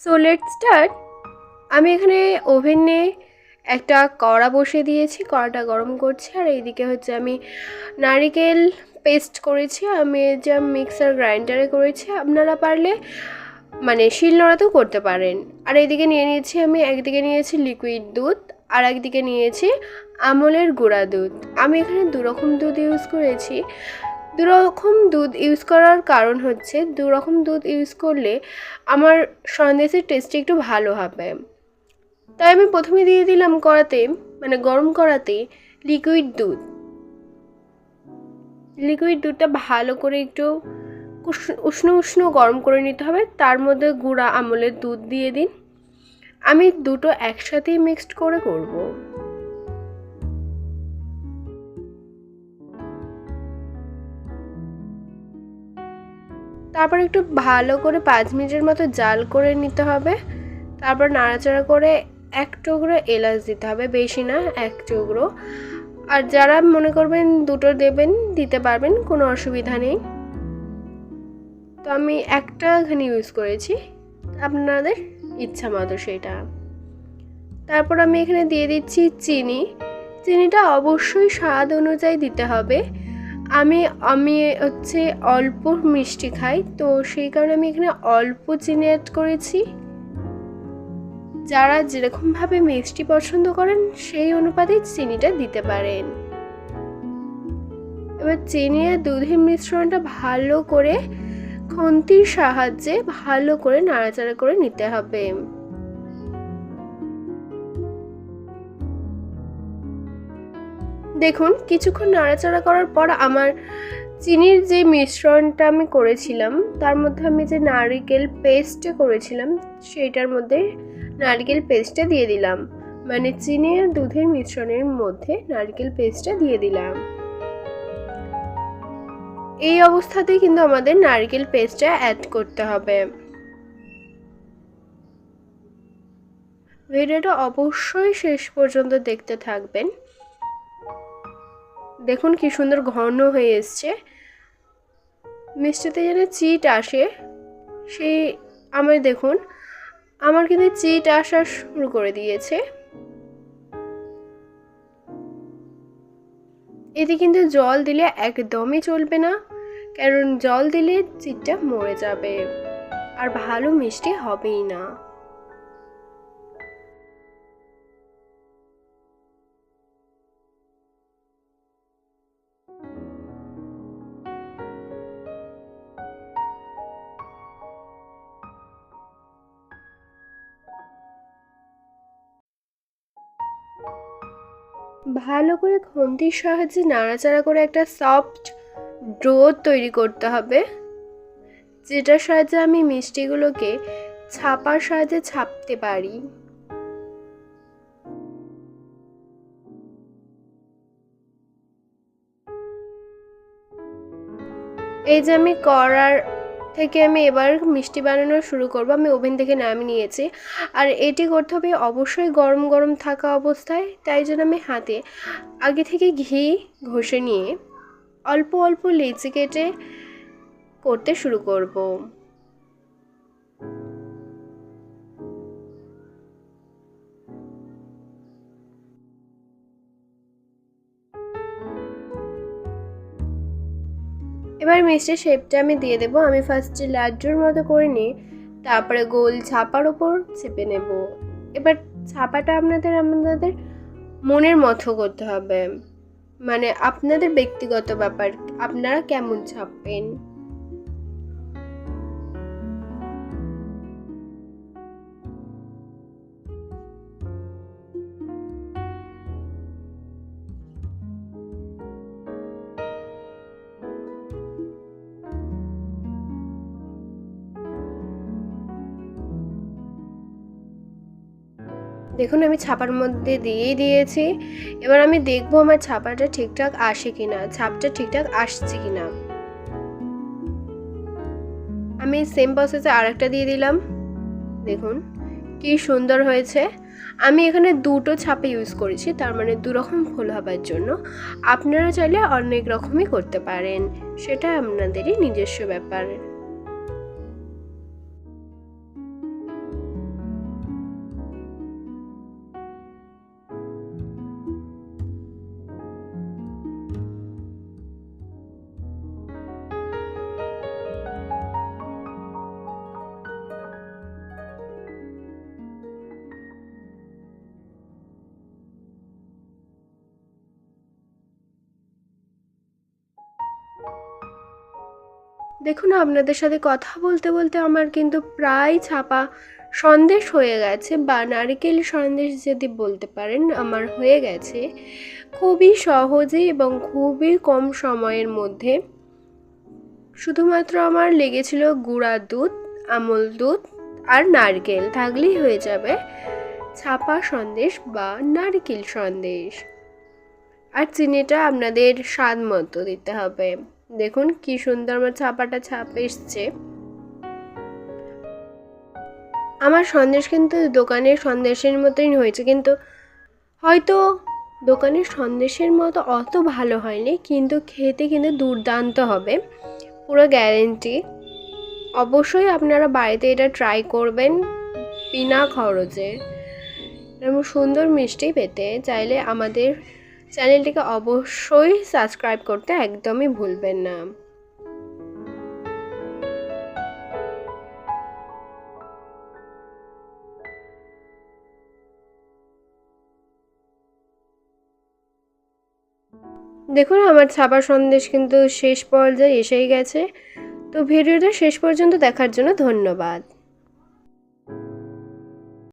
So let's start. আমি এখানে ওভেনে একটা কড়া বসিয়ে দিয়েছি, কড়াটা গরম করছি। আর এইদিকে হচ্ছে আমি নারিকেল পেস্ট করেছি, আমি যা মিক্সার গ্রাইন্ডারে করেছি, আপনারা পারলে মানে শিলনোড়াতেও করতে পারেন। আর এইদিকে নিয়ে নিয়েছি আমি, একদিকে নিয়েছি লিকুইড দুধ আর একদিকে নিয়েছি আমলের গুঁড়া দুধ। আমি এখানে দুরকম দুধ ইউজ করেছি। দুরকম দুধ ইউজ করার কারণ হচ্ছে দুরকম দুধ ইউজ করলে আমার সন্দেশের টেস্টটা একটু ভালো হবে। তাই আমি প্রথমে দিয়ে দিলাম কড়াতে, মানে গরম কড়াতে লিকুইড দুধ। লিকুইড দুধটা ভালো করে একটু উষ্ণ উষ্ণ গরম করে নিতে হবে। তার মধ্যে গুঁড়া আমলের দুধ দিয়ে দিন। আমি দুটো একসাথেই মিক্সড করে করব। তারপর একটু ভালো করে 5 মিনিটের মতো জাল করে নিতে হবে। তারপর নাড়াচাড়া করে 1 টুকরো এলাচ দিতে হবে, বেশি না, 1 টুকরো। আর যারা মনে করবেন দুটো দেবেন দিতে পারবেন, কোনো অসুবিধা নেই। তো আমি একটা এখানে ইউজ করেছি, আপনাদের ইচ্ছা মতো সেটা। তারপর আমি এখানে দিয়ে দিচ্ছি চিনি। চিনিটা অবশ্যই স্বাদ অনুযায়ী দিতে হবে। আমি আমি হচ্ছে অল্প মিষ্টি খাই, তো সেই কারণে আমি এখানে অল্প চিনি অ্যাড করেছি। যারা যেরকমভাবে মিষ্টি পছন্দ করেন সেই অনুপাতে চিনিটা দিতে পারেন। এবার চিনি আর দুধের মিশ্রণটা ভালো করে খুন্তির সাহায্যে ভালো করে নাড়াচাড়া করে নিতে হবে। দেখুন কিছুক্ষণ নাড়াচাড়া করার পর আমার চিনির যে মিশ্রণটা আমি করেছিলাম তার মধ্যে আমি যে নারকেল পেস্টটা করেছিলাম সেইটার মধ্যে নারকেল পেস্টটা দিয়ে দিলাম, মানে চিনি আর দুধের মিশ্রণের মধ্যে নারকেল পেস্টটা দিয়ে দিলাম। এই অবস্থাতেই কিন্তু আমাদের নারকেল পেস্টটা অ্যাড করতে হবে। ভিডিওটা অবশ্যই শেষ পর্যন্ত দেখতে থাকবেন। দেখুন কি সুন্দর ঘন হয়ে এসছে। মিষ্টিতে যেন চিট আসে সেই আমার দেখুন আমার কিন্তু চিট আসা শুরু করে দিয়েছে। এতে কিন্তু জল দিলে একদমই চলবে না, কারণ জল দিলে চিটটা মরে যাবে আর ভালো মিষ্টি হবেই না। ভালো করে খুন্তির সাহায্যে নাড়াচাড়া করে একটা সফট ডো তৈরি করতে হবে, যেটার সাহায্যে আমি মিষ্টিগুলোকে ছাপার সাহায্যে ছাপতে পারি। এই যে আমি কড়ার থেকে আমি এবার মিষ্টি বানানো শুরু করব। আমি ওভেন থেকে নামিয়ে নিয়েছি, আর এটি করতে হবে অবশ্যই গরম গরম থাকা অবস্থায়। তাই জন্য আমি হাতে আগে থেকে ঘি ঘষে নিয়ে অল্প অল্প লেচি কেটে করতে শুরু করব। এবার মিষ্টির শেপটা আমি দিয়ে দেবো। আমি ফার্স্টে লাড্ডুর মতো করে নিই, তারপরে গোল ছাপার ওপর চেপে নেব। এবার ছাপাটা আপনাদের মনের মতো করতে হবে, মানে আপনাদের ব্যক্তিগত ব্যাপার, আপনারা কেমন ছাপবেন। দেখুন আমি ছাপার মধ্যে দিয়েই দিয়েছি। এবার আমি দেখবো আমার ছাপাটা ঠিকঠাক আসে কিনা, ছাপটা ঠিকঠাক আসছে কিনা। আমি সেম প্রসেসে আরেকটা দিয়ে দিলাম। দেখুন কি সুন্দর হয়েছে। আমি এখানে দুটো ছাপা ইউজ করেছি, তার মানে দুরকম ফুল হবার জন্য। আপনারা চাইলে অনেক রকমই করতে পারেন, সেটা আপনাদেরই নিজস্ব ব্যাপার। দেখুন, আপনাদের সাথে কথা বলতে বলতে আমার কিন্তু প্রায় ছাপা সন্দেশ হয়ে গেছে, বা নারিকেল সন্দেশ যদি বলতে পারেন, আমার হয়ে গেছে খুবই সহজে এবং খুবই কম সময়ের মধ্যে। শুধুমাত্র আমার লেগেছিল গুঁড়া দুধ, আমল দুধ আর নারকেল থাকলেই হয়ে যাবে ছাপা সন্দেশ বা নারকেল সন্দেশ। আর চিনিটা আপনাদের স্বাদ মতো দিতে হবে। দেখুন কি সুন্দর আমার ছাপাটা ছাপ এসছে। আমার সন্দেশ কিন্তু দোকানের সন্দেশের মতোই হয়েছে, কিন্তু হয়তো দোকানের সন্দেশের মতো অত ভালো হয়নি, কিন্তু খেতে কিন্তু দুর্দান্ত হবে, পুরো গ্যারেন্টি। অবশ্যই আপনারা বাড়িতে এটা ট্রাই করবেন বিনা খরচে। এরকম সুন্দর মিষ্টি পেতে চাইলে আমাদের চ্যানেলটিকে অবশ্যই সাবস্ক্রাইব করতে একদমই ভুলবেন না। দেখুন, আমার ছাপা সন্দেশ কিন্তু শেষ পর্যায়ে এসেই গেছে। তো ভিডিওটা শেষ পর্যন্ত দেখার জন্য ধন্যবাদ।